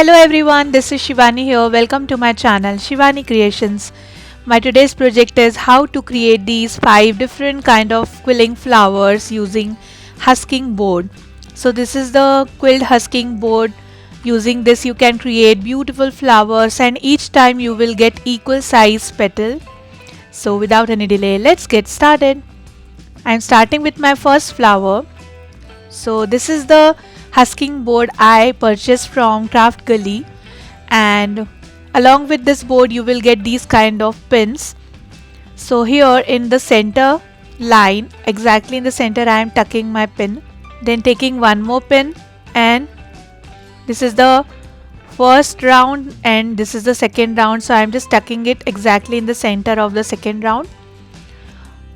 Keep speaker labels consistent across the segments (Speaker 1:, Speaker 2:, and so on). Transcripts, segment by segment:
Speaker 1: Hello everyone, this is Shivani here. Welcome to my channel Shivani Creations. My today's project is how to create these 5 different kind of quilling flowers using husking board. So this is the quilled husking board. Using this you can create beautiful flowers and each time you will get equal size petal. So without any delay, let's get started. I'm starting with my first flower. So this is the husking board I purchased from Craft Gully, and along with this board you will get these kind of pins. So here in the center line, exactly in the center, I am tucking my pin, then taking one more pin, and this is the first round and this is the second round, so I am just tucking it exactly in the center of the second round.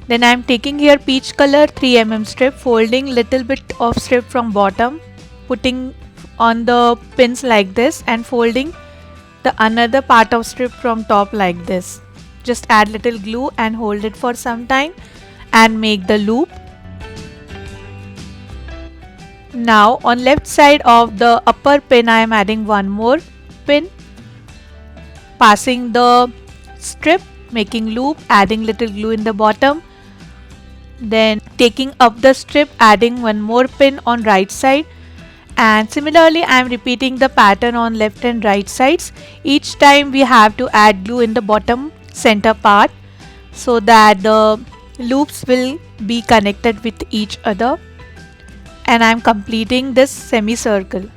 Speaker 1: Then I am taking here peach color 3 mm strip, folding little bit of strip from bottom, putting on the pins like this and folding the another part of strip from top like this. Just add little glue and hold it for some time and make the loop. Now on left side of the upper pin I am adding one more pin, passing the strip, making loop, adding little glue in the bottom. Then taking up the strip, adding one more pin on right side, and similarly I am repeating the pattern on left and right sides. Each time we have to add glue in the bottom center part so that the loops will be connected with each other, and I am completing this semicircle.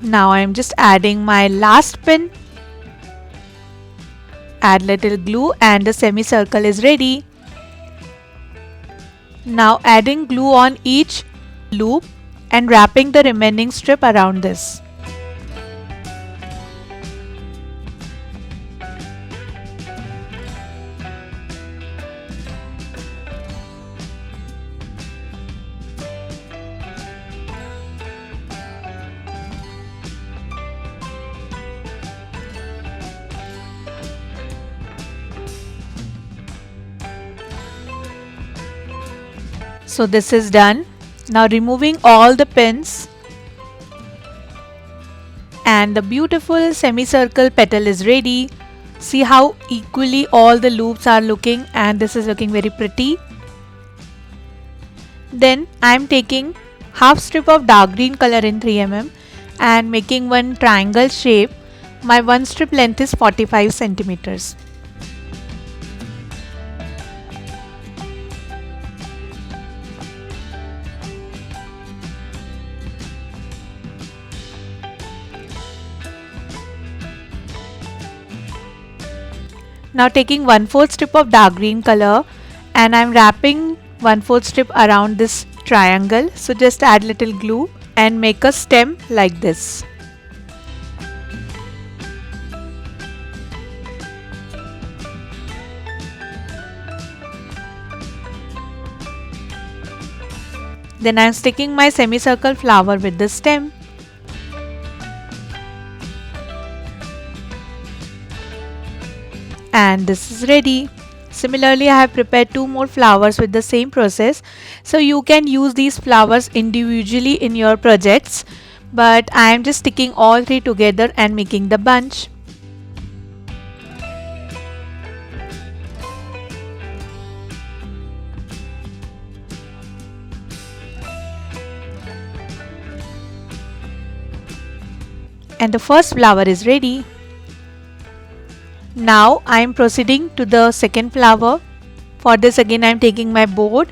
Speaker 1: Now I am just adding my last pin, add little glue, and the semicircle is ready. Now adding glue on each loop and wrapping the remaining strip around this. So this is done. Now removing all the pins, and the beautiful semicircle petal is ready. See how equally all the loops are looking, and this is looking very pretty. Then I am taking half strip of dark green color in 3 mm and making one triangle shape. My one strip length is 45 centimeters. Now taking 1/4 strip of dark green color and I am wrapping 1/4 strip around this triangle. So just add little glue and make a stem like this. Then I am sticking my semicircle flower with the stem. And this is ready. Similarly, I have prepared 2 more flowers with the same process. So you can use these flowers individually in your projects, but I am just sticking all 3 together and making the bunch. And the first flower is ready. Now I am proceeding to the second flower. For this again I am taking my board,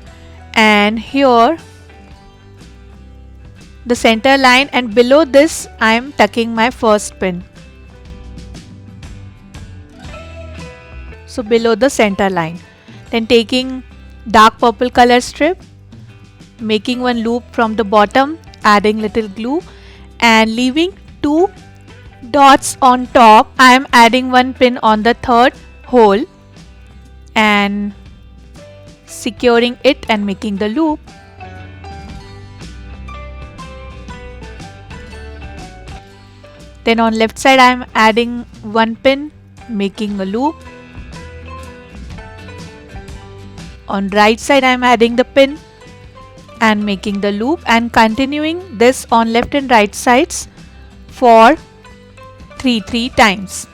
Speaker 1: and here the center line, and below this I am tucking my first pin. So below the center line. Then taking dark purple color strip, making one loop from the bottom, adding little glue and leaving 2 dots on top. I am adding one pin on the third hole and securing it and making the loop. Then on left side I am adding one pin, making a loop. On right side I am adding the pin and making the loop, and continuing this on left and right sides for 3 times.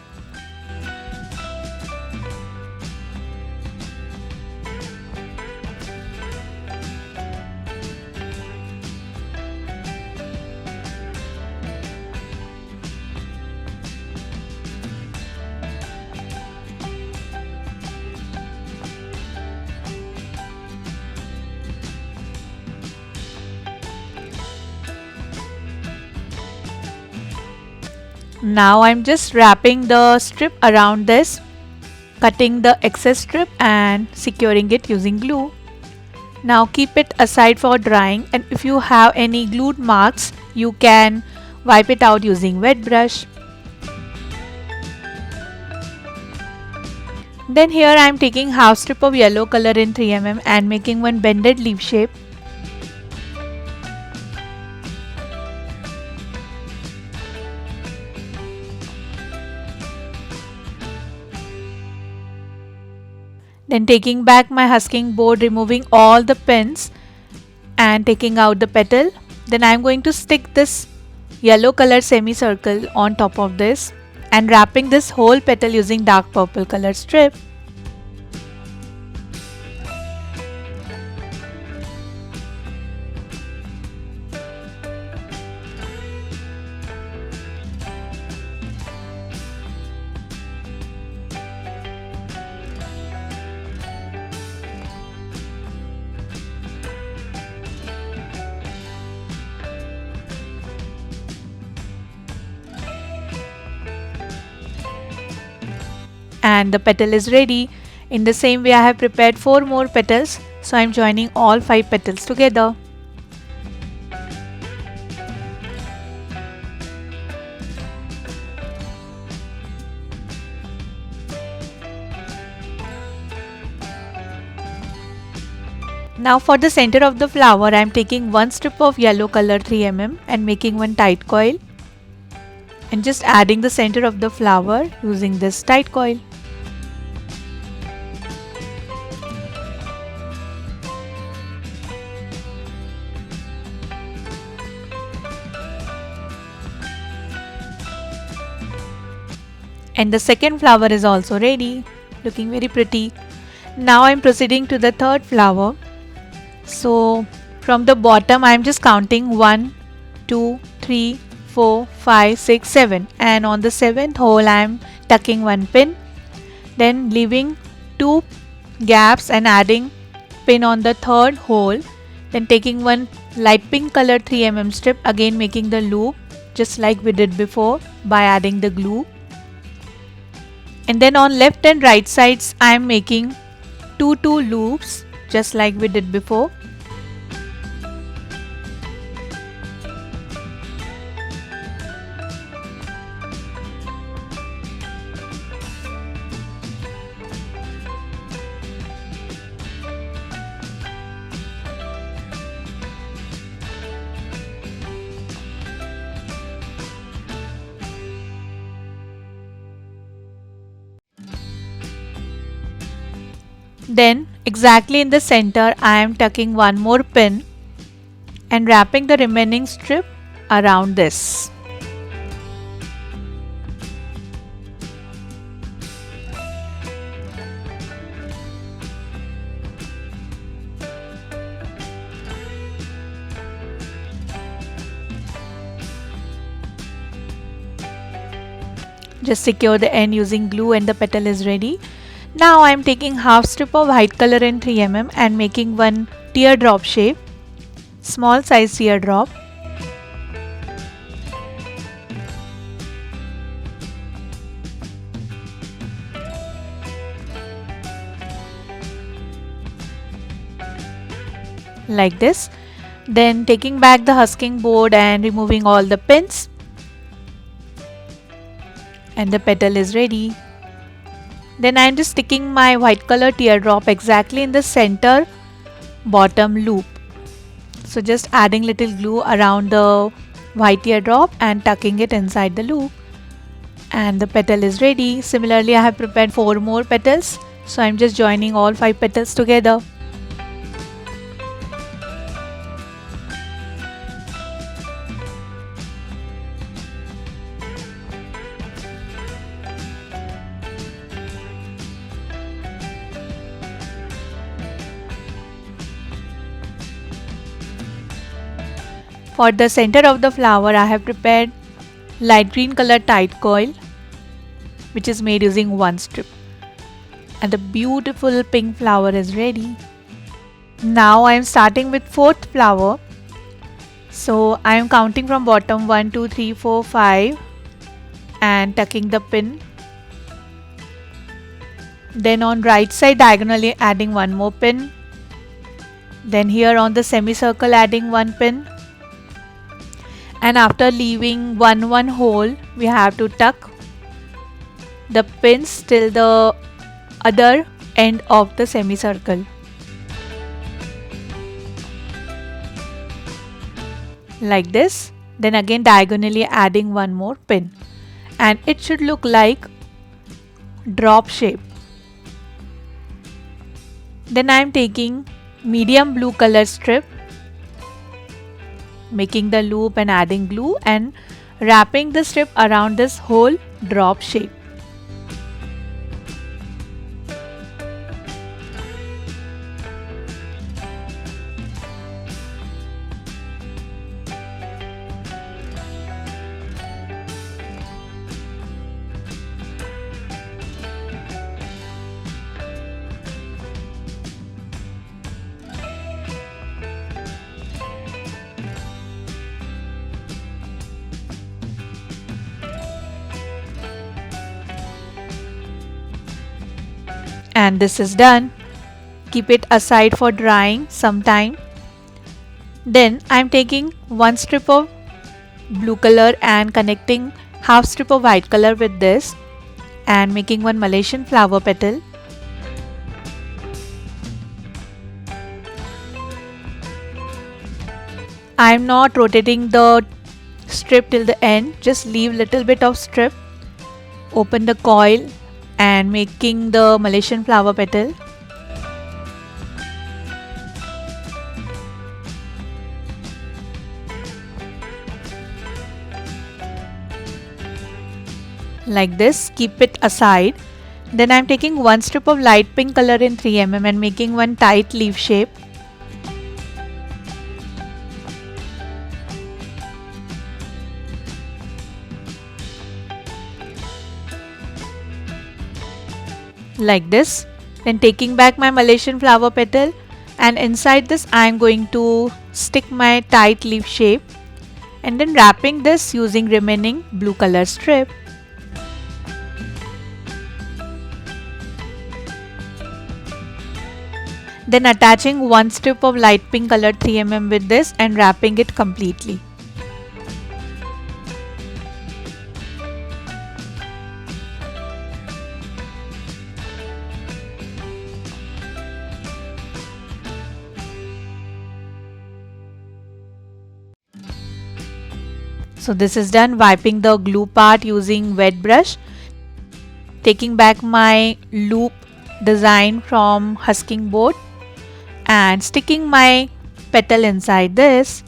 Speaker 1: Now I'm just wrapping the strip around this, cutting the excess strip and securing it using glue. Now keep it aside for drying, and if you have any glued marks you can wipe it out using wet brush. Then here I am taking half strip of yellow color in 3mm and making one bended leaf shape. Then taking back my husking board, removing all the pins and taking out the petal. Then I am going to stick this yellow color semicircle on top of this and wrapping this whole petal using dark purple color strip. And the petal is ready. In the same way I have prepared 4 more petals, so I am joining all 5 petals together. Now for the center of the flower I am taking one strip of yellow color 3mm and making one tight coil and just adding the center of the flower using this tight coil. And the second flower is also ready, looking very pretty. Now I am proceeding to the third flower. So from the bottom I am just counting 1, 2, 3, 4, 5, 6, 7, and on the 7th hole I am tucking one pin, then leaving 2 gaps and adding pin on the third hole, then taking one light pink color 3mm strip, again making the loop just like we did before by adding the glue. And then on left and right sides I am making 2 loops just like we did before. Then exactly in the center I am tucking one more pin and wrapping the remaining strip around this. Just secure the end using glue and the petal is ready. Now I am taking half strip of white color in 3 mm and making one teardrop shape, small size teardrop. Like this. Then taking back the husking board and removing all the pins, and the petal is ready. Then I am just sticking my white color teardrop exactly in the center bottom loop. So just adding little glue around the white teardrop and tucking it inside the loop, and the petal is ready. Similarly, I have prepared 4 more petals, so I am just joining all 5 petals together. For the center of the flower, I have prepared light green color tight coil, which is made using 1 strip. And the beautiful pink flower is ready. Now I am starting with 4th flower. So I am counting from bottom 1, 2, 3, 4, 5 and tucking the pin. Then on right side diagonally adding 1 more pin. Then here on the semicircle adding 1 pin. And after leaving 1 hole, we have to tuck the pins till the other end of the semicircle. Like this. Then again diagonally adding 1 more pin. And it should look like drop shape. Then I am taking medium blue color strip, making the loop and adding glue and wrapping the strip around this whole drop shape. And this is done. Keep it aside for drying some time. Then I am taking 1 strip of blue color and connecting half strip of white color with this and making 1 Malaysian flower petal. I am not rotating the strip till the end, just leave little bit of strip, open the coil and making the Malaysian flower petal. Like this, keep it aside. Then I am taking 1 strip of light pink color in 3 mm and making 1 tight leaf shape. Like this. Then taking back my Malaysian flower petal and inside this I am going to stick my tight leaf shape and then wrapping this using remaining blue color strip. Then attaching 1 strip of light pink color 3 mm with this and wrapping it completely. So this is done, wiping the glue part using wet brush, taking back my loop design from Husking Board and sticking my petal inside this.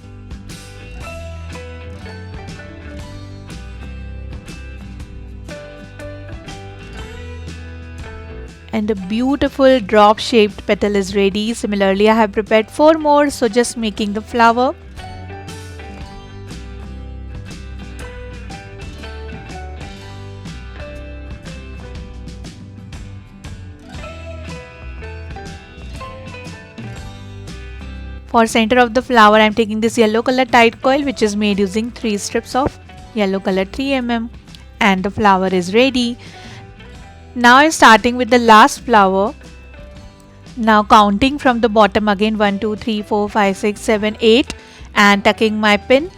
Speaker 1: And the beautiful drop shaped petal is ready. Similarly, I have prepared 4 more, so just making the flower. For center of the flower, I am taking this yellow color tight coil which is made using 3 strips of yellow color 3 mm, and the flower is ready. Now I am starting with the last flower. Now counting from the bottom again 1, 2, 3, 4, 5, 6, 7, 8 and tucking my pin,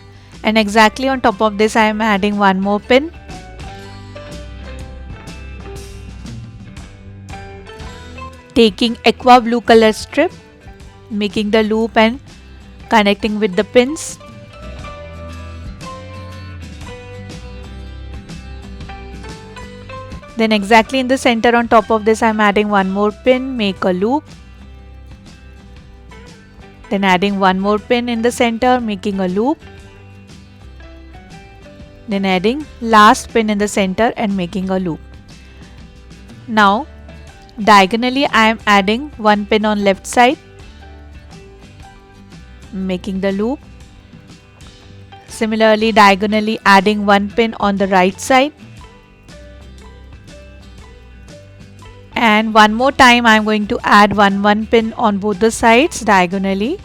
Speaker 1: and exactly on top of this I am adding one more pin. Taking aqua blue color strip, making the loop and connecting with the pins. Then exactly in the center on top of this I am adding one more pin, make a loop. Then adding one more pin in the center, making a loop. Then adding last pin in the center and making a loop. Now diagonally I am adding one pin on left side, making the loop. Similarly diagonally adding one pin on the right side. And one more time I am going to add one pin on both the sides diagonally.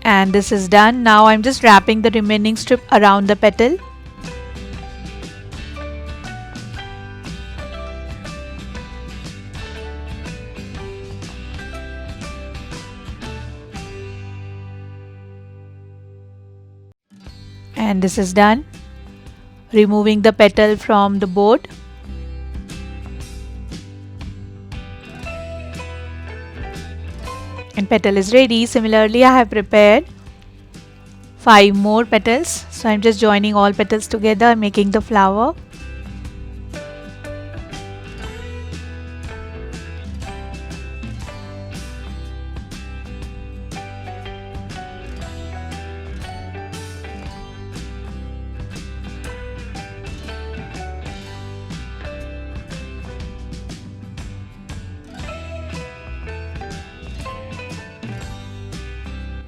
Speaker 1: And this is done. Now I'm just wrapping the remaining strip around the petal. And this is done. Removing the petal from the board. And petal is ready. Similarly, I have prepared 5 more petals. So I'm just joining all petals together, making the flower.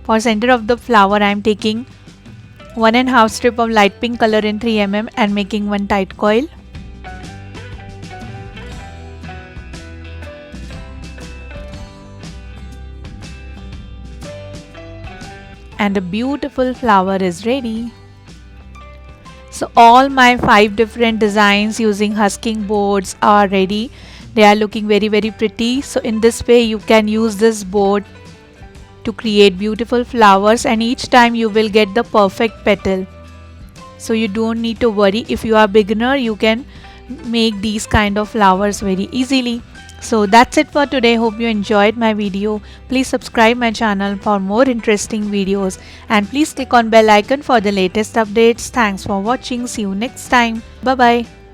Speaker 1: For center of the flower, I am taking 1.5 strip of light pink color in 3 mm and making one tight coil. And a beautiful flower is ready. So all my 5 different designs using husking boards are ready. They are looking very pretty. So in this way you can use this board to create beautiful flowers, and each time you will get the perfect petal. So you don't need to worry. If you are beginner, you can make these kind of flowers very easily. So that's it for today. Hope you enjoyed my video. Please subscribe my channel for more interesting videos, and please click on bell icon for the latest updates. Thanks for watching. See you next time. Bye bye.